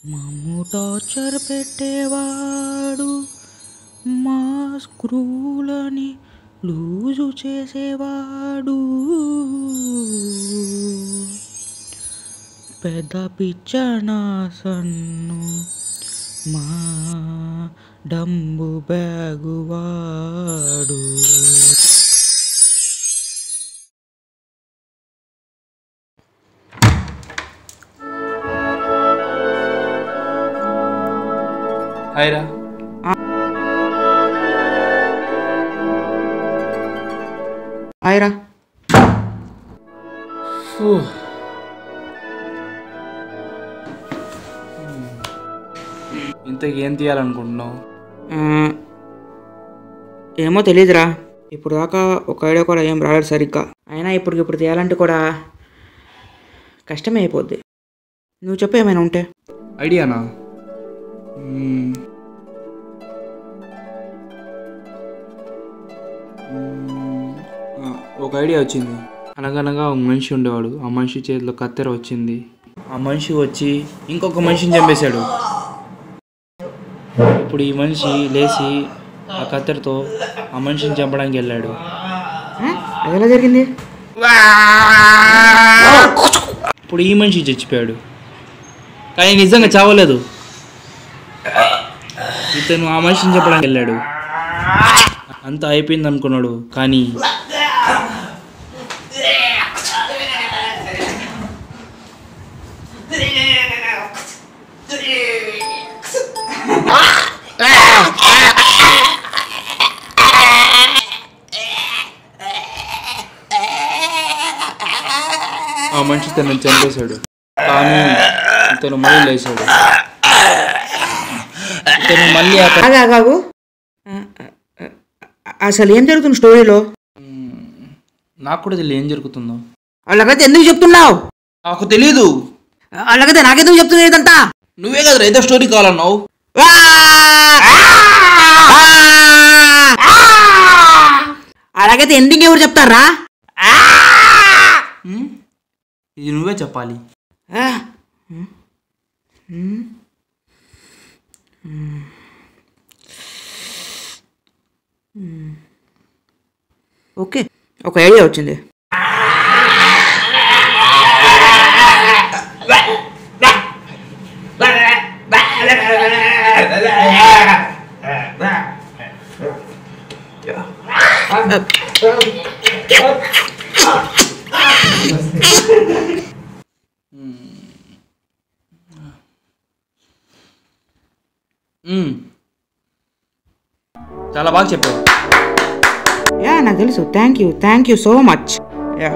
మమ్ము టార్చర్ పెట్టేవాడు, మా స్క్రూలని లూజు చేసేవాడు, పెద్ద పిచ్చనా సన్ను మా డంబు బ్యాగువాడు. హాయ్రా. హాయ్రా. ఇంతకీ ఏం తీయాలనుకుంటున్నావు? ఏమో తెలీదురా, ఇప్పుడు దాకా ఒక ఐడియా కూడా ఏం రాలేదు సరిగ్గా. అయినా ఇప్పుడు తీయాలంటే కూడా కష్టమే అయిపోద్ది. నువ్వు చెప్పు ఏమైనా ఉంటే. ఐడియానా? ఒక ఐడియా వచ్చింది. అనగనగా ఒక మనిషి ఉండేవాడు. ఆ మనిషి చేతిలో కత్తెర వచ్చింది. ఆ మనిషి వచ్చి ఇంకొక మనిషిని చంపేశాడు. ఇప్పుడు ఈ మనిషి లేచి ఆ కత్తెరతో ఆ మనిషిని చంపడానికి వెళ్ళాడు. అది ఎలా జరిగింది? ఇప్పుడు ఈ మనిషి చచ్చిపోయాడు, కానీ నిజంగా చావలేదు. ఇతను ఆ మనిషిని చంపడానికి వెళ్ళాడు. అంతా అయిపోయింది అనుకున్నాడు, కానీ ఆ మనిషి తనని చంపేశాడు. కానీ ఇతను మళ్ళీ లేచాడు. ఇతను మళ్ళీ ఆగాగు. అసలు ఏం జరుగుతుంది స్టోరీలో? నాకు కూడా తెలియదు ఏం జరుగుతుందో. వాళ్ళకైతే ఎందుకు చెప్తున్నావు? నాకు తెలీదు. వాళ్ళకైతే నాకెందుకు చెప్తున్నావు ఇదంతా? నువ్వే కదా ఏదో స్టోరీ కావాలన్నావు. అలాగైతే ఎండింగ్ ఎవరు చెప్తారా? ఇది నువ్వే చెప్పాలి. ఓకే, ఒక ఐడియా వచ్చింది. చాలా బాగా చెప్పావు. యా, నాకు తెలుసు. Thank you so much. Yeah.